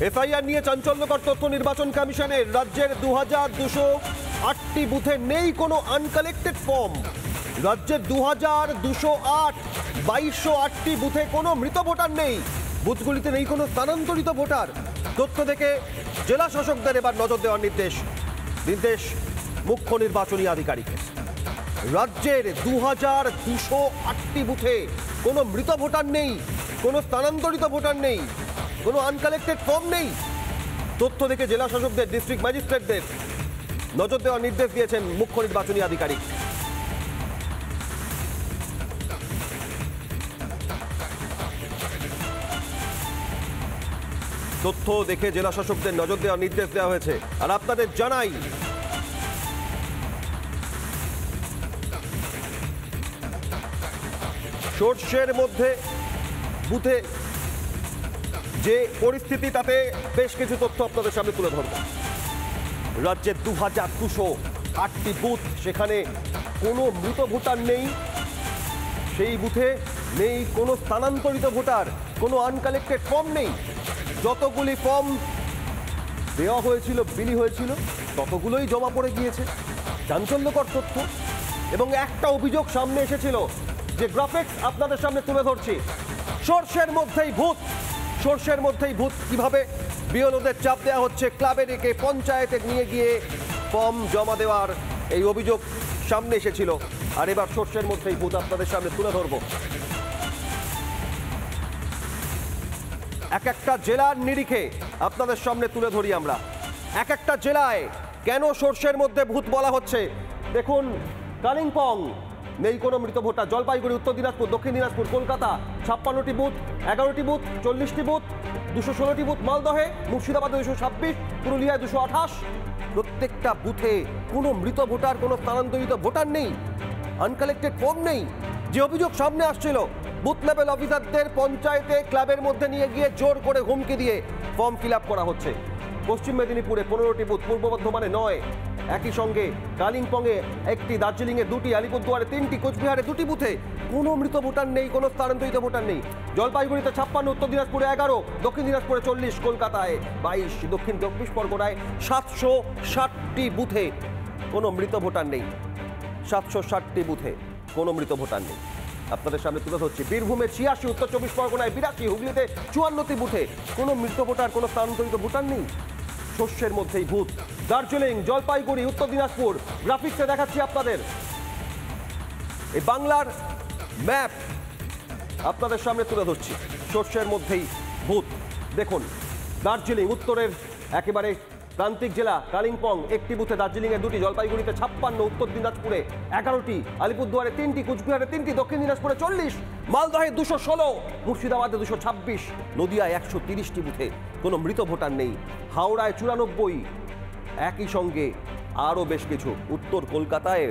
FIR নিয়ে চাঞ্চল্যকর তথ্য নির্বাচন কমিশনের। রাজ্যের 2208টি বুথে নেই কোনো আনকালেক্টেড ফর্ম। রাজ্যের 2208 2208টি বুথে কোনো মৃত ভোটার নেই। বুথগুলিতে নেই কোনো স্থানান্তরিত ভোটার। তথ্য থেকে জেলা শাসকদের এবার নজর দেওয়ার নির্দেশ মুখ্য নির্বাচনী আধিকারিকের। রাজ্যের 2208টি বুথে কোনো মৃত ভোটার নেই, কোনো স্থানান্তরিত ভোটার নেই, কোনো আনকালেক্টেড ফর্ম নেই। তথ্য থেকে জেলা শাসকদের, ডিস্ট্রিক্ট ম্যাজিস্ট্রেটদের নজর দেওয়ার নির্দেশ দিয়েছেন মুখ্য নির্বাচনী আধিকারিক। তথ্য দেখে জেলা শাসকদের নজর দেওয়ার নির্দেশ দেওয়া হয়েছে। আর আপনাদের জানাই, সর্ষের মধ্যে বুথে যে পরিস্থিতি, তাতে বেশ কিছু তথ্য আপনাদের সামনে তুলে ধরব। রাজ্যের 2208টি বুথ, সেখানে কোনো মৃত ভোটার নেই। সেই বুথে নেই কোনো স্থানান্তরিত ভোটার, কোনো আনকালেক্টেড ফর্ম নেই। যতগুলি ফর্ম দেওয়া হয়েছিল, বিলি হয়েছিল, ততগুলোই জমা পড়ে গিয়েছে। চাঞ্চল্যকর তথ্য। এবং একটা অভিযোগ সামনে এসেছিল, যে গ্রাফিক্স আপনাদের সামনে তুলে ধরছি। সর্ষের মধ্যেই ভূত, সর্ষের মধ্যেই ভূত। কিভাবে বিএলওদের চাপ দেওয়া হচ্ছে, ক্লাবে রেখে পঞ্চায়েতে নিয়ে গিয়ে ফর্ম জমা দেওয়ার এই অভিযোগ সামনে এসেছিল। আর এবার সর্ষের মধ্যেই ভূত আপনাদের সামনে তুলে ধরব। এক একটা জেলার নিরিখে আপনাদের সামনে তুলে ধরি আমরা। এক একটা জেলায় কেন সর্ষের মধ্যে ভূত বলা হচ্ছে। দেখুন, কালিম্পং নেই কোনো মৃত ভোটার। জলপাইগুড়ি, উত্তর দিনাজপুর, দক্ষিণ দিনাজপুর, কলকাতা 56টি বুথ, 11টি বুথ, 40টি বুথ, 216টি বুথ মালদহে, মুর্শিদাবাদে 226, পুরুলিয়ায় 228। প্রত্যেকটা বুথে কোনো মৃত ভোটার, কোনো স্থানান্তরিত ভোটার নেই, আনকালেক্টেড ফর্ম নেই। যে অভিযোগ সামনে আসছিল, বুথ লেভেল অফিসারদের পঞ্চায়েতে, ক্লাবের মধ্যে নিয়ে গিয়ে জোর করে হুমকি দিয়ে ফর্ম ফিল আপ করা হচ্ছে। পশ্চিম মেদিনীপুরে 15টি বুথ, পূর্ব বর্ধমানে 9, একই সঙ্গে কালিম্পংয়ে 1টি, দার্জিলিংয়ে 2টি, আলিপুরদুয়ারে 3টি, কোচবিহারে 2টি বুথে কোনো মৃত ভোটার নেই, কোনো স্থানান্তরিত ভোটার নেই। জলপাইগুড়িতে 56, উত্তর দিনাজপুরে 11, দক্ষিণ দিনাজপুরে 40, কলকাতায় 22, দক্ষিণ 24 পরগনায় 760টি বুথে কোনো মৃত ভোটার নেই। 760টি বুথে কোনো মৃত ভোটার নেই। আপনাদের সামনে তুলে ধরছি। বীরভূমে 86, উত্তর 24 পরগনায় 82, হুগলিতে 54টি বুথে কোনো মৃত ভোটার, কোনো স্থানান্তরিত ভোটার নেই। সর্ষের মধ্যেই ভূত। দার্জিলিং, জলপাইগুড়ি, উত্তর দিনাজপুর, গ্রাফিক্সে দেখাচ্ছি আপনাদের। এই বাংলার ম্যাপ আপনাদের সামনে তুলে ধরছি। সর্ষের মধ্যেই ভূত। দেখুন, দার্জিলিং উত্তরের একেবারে প্রান্তিক জেলা, কালিম্পং 1টি বুথে, দার্জিলিংয়ে 2টি, জলপাইগুড়িতে 56, উত্তর দিনাজপুরে 11টি, আলিপুরদুয়ারে 3টি, কোচবিহারে 3টি, দক্ষিণ দিনাজপুরে 40, মালদহে 216, মুর্শিদাবাদে 226, নদিয়ায় 130টি বুথে কোনো মৃত ভোটার নেই। হাওড়ায় 94, একই সঙ্গে আরও বেশ কিছু। উত্তর কলকাতায়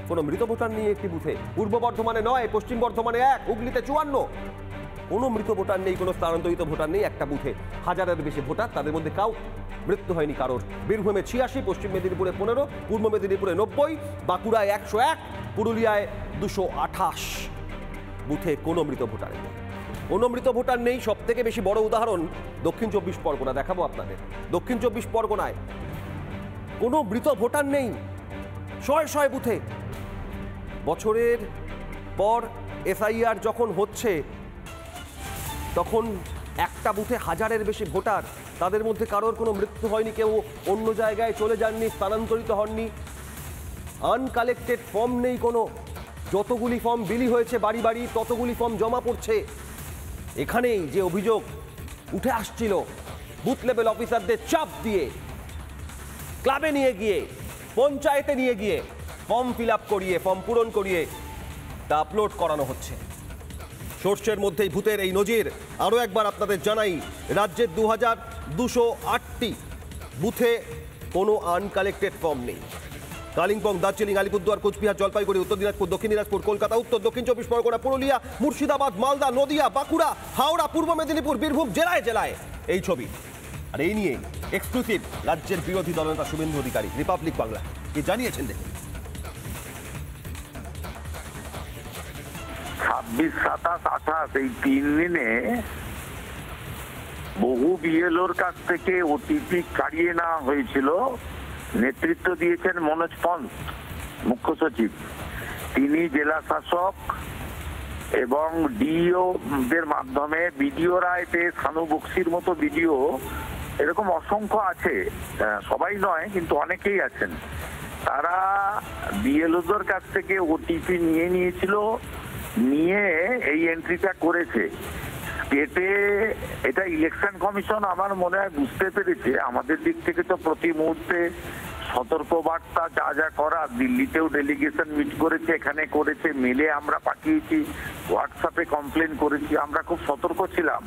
কোনো মৃত ভোটার নেই একটি বুথে। পূর্ব বর্ধমানে 9, পশ্চিম বর্ধমানে 1, হুগলিতে 54, কোনো মৃত ভোটার নেই, কোনো স্থানান্তরিত ভোটার নেই একটা বুথে। 1000-এর বেশি ভোটার, তাদের মধ্যে মৃত্যু হয়নি কারোর। বীরভূমে 86, পশ্চিম মেদিনীপুরে 15, পূর্ব মেদিনীপুরে 90, বাঁকুড়ায় 101, পুরুলিয়ায় 228 বুথে কোনো মৃত ভোটার নেই। কোনো মৃত ভোটার নেই। সব থেকে বেশি বড় উদাহরণ দক্ষিণ 24 পরগনা। দেখাবো আপনাদের। দক্ষিণ 24 পরগনায় কোনো মৃত ভোটার নেই, শয়ে শয়ে বুথে। বছরের পর এফআইআর যখন হচ্ছে, তখন একটা বুথে 1000-এর বেশি ভোটার, তাদের মধ্যে কারোর কোনো মৃত্যু হয়নি, কেউ অন্য জায়গায় চলে যাননি, স্থানান্তরিত হননি। আনকালেক্টেড ফর্ম নেই কোনো। যতগুলি ফর্ম বিলি হয়েছে বাড়ি বাড়ি, ততগুলি ফর্ম জমা পড়ছে। এখানেই যে অভিযোগ উঠে আসছিল, বুথ লেভেল অফিসারদের চাপ দিয়ে ক্লাবে নিয়ে গিয়ে, পঞ্চায়েতে নিয়ে গিয়ে ফর্ম ফিল আপ করিয়ে, ফর্ম পূরণ করিয়ে তা আপলোড করানো হচ্ছে। সর্ষের মধ্যেই ভূতের এই নজির। আরও একবার আপনাদের জানাই, রাজ্যের 2208টি বুথে কোনো আনকালেক্টেড ফর্ম নেই। কালিম্পং, দার্জিলিং, আলিপুরদুয়ার, কোচবিহার, জলপাইগুড়ি, উত্তর দিনাজপুর, দক্ষিণ দিনাজপুর, কলকাতা, উত্তর দক্ষিণ 24 পরগনা, পুরুলিয়া, মুর্শিদাবাদ, মালদা, নদিয়া, বাঁকুড়া, হাওড়া, পূর্ব মেদিনীপুর, বীরভূম, জেলায় জেলায় এই ছবি। আর এই নিয়ে এক্সক্লুসিভ রাজ্যের বিরোধী দলনেতা শুভেন্দু অধিকারী রিপাবলিক বাংলা কি জানিয়েছেন দেখুন। 26, 27, 28 এই 3 দিনে বহু বিএলওর কাছ থেকে ওটিপি কাড়িয়ে নেওয়া হয়েছিল। নেতৃত্ব দিয়েছেন মনোজ পন্ত, মুখ্য সচিব। তিনি জেলা শাসক এবং ডিও দের মাধ্যমে বিডিও রায় পেয়ে সানু বক্সির মতো বিডিও এরকম অসংখ্য আছে, সবাই নয় কিন্তু অনেকেই আছেন। তারা বিএলওদের কাছ থেকে ওটিপি নিয়ে নিয়েছিল, নিয়ে এই এন্ট্রিটা করেছে। স্টেটে এটা ইলেকশন কমিশন আমার মনে হয় বুঝতে পেরেছে। আমাদের দিক থেকে তো প্রতি মুহূর্তে সতর্কবার্তা যা যা করা, দিল্লিতেও ডেলিগেশন মিট করেছে, এখানে করেছে, মেলে আমরা পাঠিয়েছি, হোয়াটসঅ্যাপে কমপ্লেন করেছি, আমরা খুব সতর্ক ছিলাম।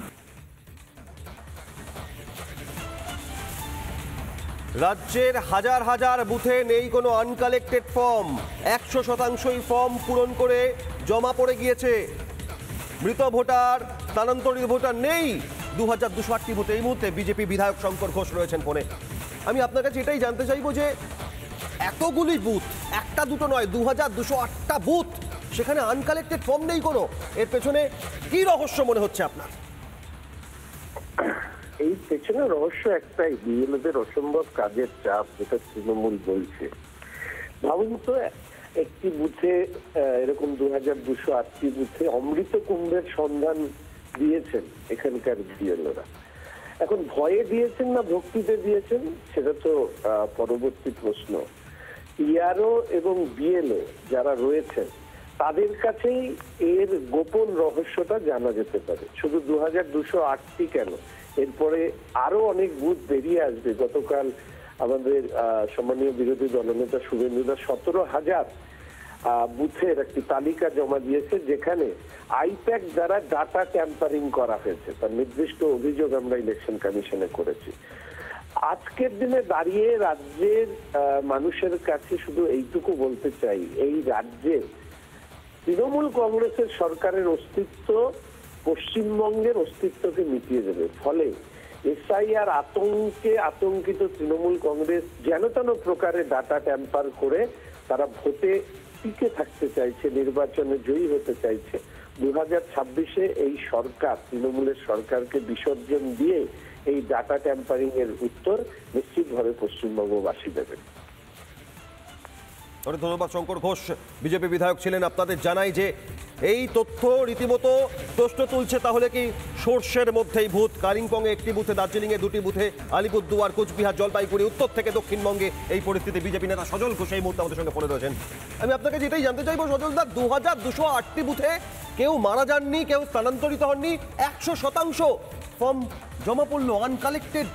রাজ্যের হাজার হাজার বুথে নেই কোনো আনকালেক্টেড ফর্ম, 100%ই ফর্ম পূরণ করে জমা পড়ে গিয়েছে। মৃত ভোটার, স্থানান্তরিত ভোটার নেই 2208টি ভোটে। এই মুহূর্তে বিজেপি বিধায়ক শঙ্কর ঘোষ রয়েছেন ফোনে। আমি আপনার কাছে এটাই জানতে চাইবো যে এতগুলি বুথ, একটা দুটো নয়, 2208টা বুথ, সেখানে আনকালেক্টেড ফর্ম নেই কোনো, এর পেছনে কি রহস্য মনে হচ্ছে আপনার? এই পেছনে রহস্য একটাই, বিএলওদের অসম্ভব কাজের চাপ, যেটা তৃণমূল বলছে। ভাবুন তো, একটি বুথে এরকম 2208টি বুথে অমৃত কুম্ভের সন্ধান দিয়েছেন এখানকার বিএলওরা। এখন ভয়ে দিয়েছেন না ভক্তিতে দিয়েছেন, সেটা তো পরবর্তী প্রশ্ন। ইআরও এবং বিএলও যারা রয়েছেন তাদের কাছেই এর গোপন রহস্যটা জানা যেতে পারে। শুধু 2208টি কেন, এরপরে আরো অনেক বুথ বেরিয়ে আসবে। গতকাল আমাদের সম্মানীয় বিরোধী দলনেতা শুভেন্দু দা 17,000 বুথের একটি তালিকা জমা দিয়েছে, যেখানে আইপ্যাক দ্বারা ডাটা ট্যাম্পারিং করা হয়েছে। তার নির্দিষ্ট অভিযোগ আমরা ইলেকশন কমিশনে করেছি। আজকের দিনে দাঁড়িয়ে রাজ্যের মানুষের কাছে শুধু এইটুকু বলতে চাই, এই রাজ্যে তৃণমূল কংগ্রেসের সরকারের অস্তিত্ব পশ্চিমবঙ্গের অস্তিত্বকে মিটিয়ে দেবে। ফলে এসআইআর আতঙ্কে আতঙ্কিত তৃণমূল কংগ্রেস যেন তেন প্রকারে ডাটা ট্যাম্পার করে তারা ভোটে টিকে থাকতে চাইছে, নির্বাচনে জয়ী হতে চাইছে। 2026-এ এই সরকার, তৃণমূলের সরকারকে বিসর্জন দিয়ে এই ডাটা ট্যাম্পারিং এর উত্তর নিশ্চিতভাবে পশ্চিমবঙ্গবাসী দেবেন। ধন্যবাদ। শঙ্কর ঘোষ বিজেপি বিধায়ক ছিলেন। আপনাদের জানাই যে এই তথ্য রীতিমতো প্রশ্ন তুলছে, তাহলে কি সর্ষের মধ্যেই ভূত? কালিম্পংয়ে একটি বুথে, দার্জিলিংয়ে দুটি বুথে, আলিপুরদুয়ার, কোচবিহার, জলপাইগুড়ি, উত্তর থেকে দক্ষিণবঙ্গে এই পরিস্থিতি। বিজেপি নেতা সজল ঘোষ এই মুহূর্তে আমাদের সঙ্গে ফোনে রয়েছেন। আমি আপনাকে যেটাই জানতে চাইবো সজলদা, 2208টি বুথে কেউ মারা যাননি, কেউ স্থানান্তরিত হননি, 100% ফর্ম জমা পড়লো আনকালেক্টেড।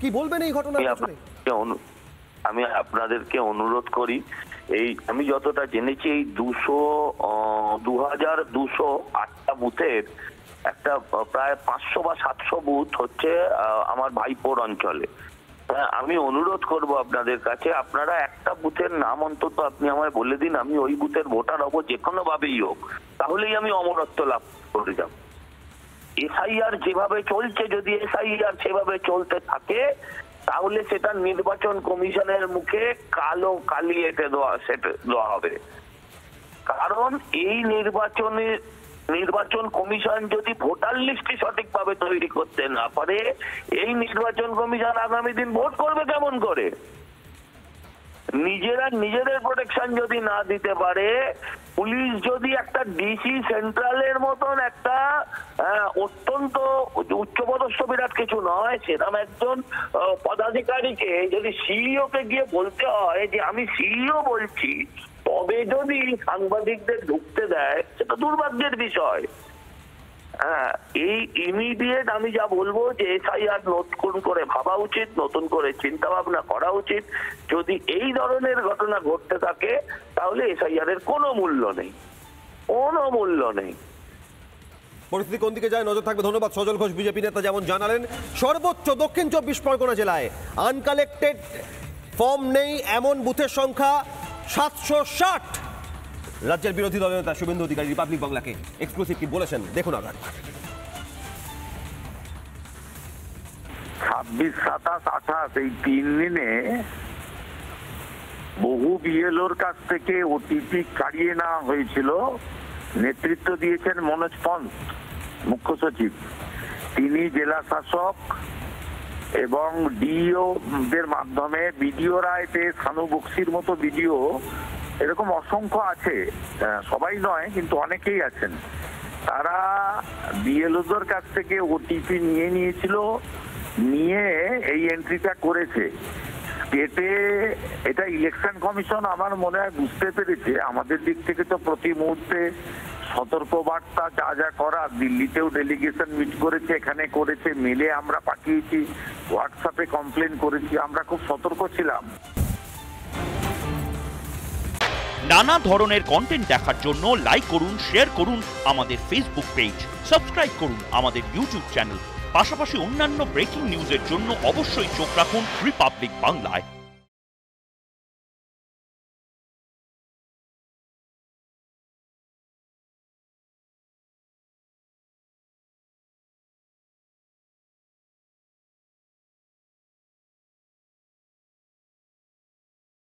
কি বলবেন এই ঘটনা? আমি আপনাদেরকে অনুরোধ করি, এই আমি যতটা জেনেছি এই 2208টা বুথের একটা প্রায় 500 বা 700 বুথ হচ্ছে আমার ভাইপোর অঞ্চলে। আমি অনুরোধ করব আপনাদের কাছে, আপনারা একটা বুথের নাম অন্তত আপনি আমায় বলে দিন, আমি ওই বুথের ভোটার হবো যে কোনো ভাবেই হোক, তাহলেই আমি অমরত্ব লাভ করে যাব। এসআইআর যেভাবে চলছে, যদি এসআইআর সেভাবে চলতে থাকে তাহলে সেটা নির্বাচন কমিশনের মুখে কালো কালি এঁটে দেওয়া হবে। কারণ এই নির্বাচন কমিশন যদি ভোটার লিস্টটি সঠিকভাবে তৈরি করতে না পারে, এই নির্বাচন কমিশন আগামী দিন ভোট করবে কেমন করে? নিজেদের প্রোটেকশন যদি না দিতে পারে, পুলিশ যদি একটা ডিসি সেন্ট্রালের মতন একটা অত্যন্ত উচ্চপদস্থ বিরাট কিছু নয়, সেরকম একজন পদাধিকারীকে যদি সিইও কে গিয়ে বলতে হয় যে আমি সিইও বলছি, তবে যদি সাংবাদিকদের ঢুকতে দেয়, সেটা দুর্ভাগ্যের বিষয়। এই ইমিডিয়েট আমি যা বলবো যে এসআইআর নতুন করে ভাবা উচিত, নতুন করে চিন্তা ভাবনা করা উচিত। যদি এই ধরনের ঘটনা ঘটতে থাকে তাহলে এসআইআর এর কোনো মূল্য নেই, কোনো মূল্য নেই। পরিস্থিতি কোন দিকে যায় নজর থাকবে। ধন্যবাদ সজল ঘোষ বিজেপি নেতা। যেমন জানালেন, সর্বোচ্চ দক্ষিণ 24 পরগনা জেলায় আনকালেক্টেড ফর্ম নেই এমন বুথের সংখ্যা 760। রাজ্যের বিরোধী দলনেতা শুভেন্দু অধিকারী রিপাবলিক বাংলাকে এক্সক্লুসিভ কি বলেছেন দেখুন আবার। 26, 27, 28 এই 3 দিনে বহু বিএলওর কাছ থেকে ওটিপি কাড়িয়ে নেওয়া হয়েছিল। নেতৃত্ব দিয়েছেন মনোজ পন্ত, মুখ্য সচিব। তিনি জেলা শাসক এবং ডিও দের মাধ্যমে বিডিও রায়তে সানু বক্সির মতো বিডিও এরকম অসংখ্য আছে, সবাই নয় কিন্তু অনেকেই আছেন। তারা বিএলওদের কাছ থেকে ওটিপি নিয়েছিল, নিয়ে এই এন্ট্রিটা করেছে। স্টেটে এটা ইলেকশন কমিশন আমার মনে হয় বুঝতে পেরেছে। আমাদের দিক থেকে তো প্রতি মুহূর্তে সতর্কবার্তা যা যা করা, দিল্লিতেও ডেলিগেশন মিট করেছে, এখানে করেছে, মেলে আমরা পাঠিয়েছি, হোয়াটসঅ্যাপে কমপ্লেন করেছি, আমরা খুব সতর্ক ছিলাম। নানা ধরনের কন্টেন্ট দেখার জন্য লাইক করুন, শেয়ার করুন আমাদের ফেসবুক পেজ, সাবস্ক্রাইব করুন আমাদের ইউটিউব চ্যানেল। পাশাপাশি অন্যান্য ব্রেকিং নিউজের জন্য অবশ্যই চোখ রাখুন রিপাবলিক বাংলায়।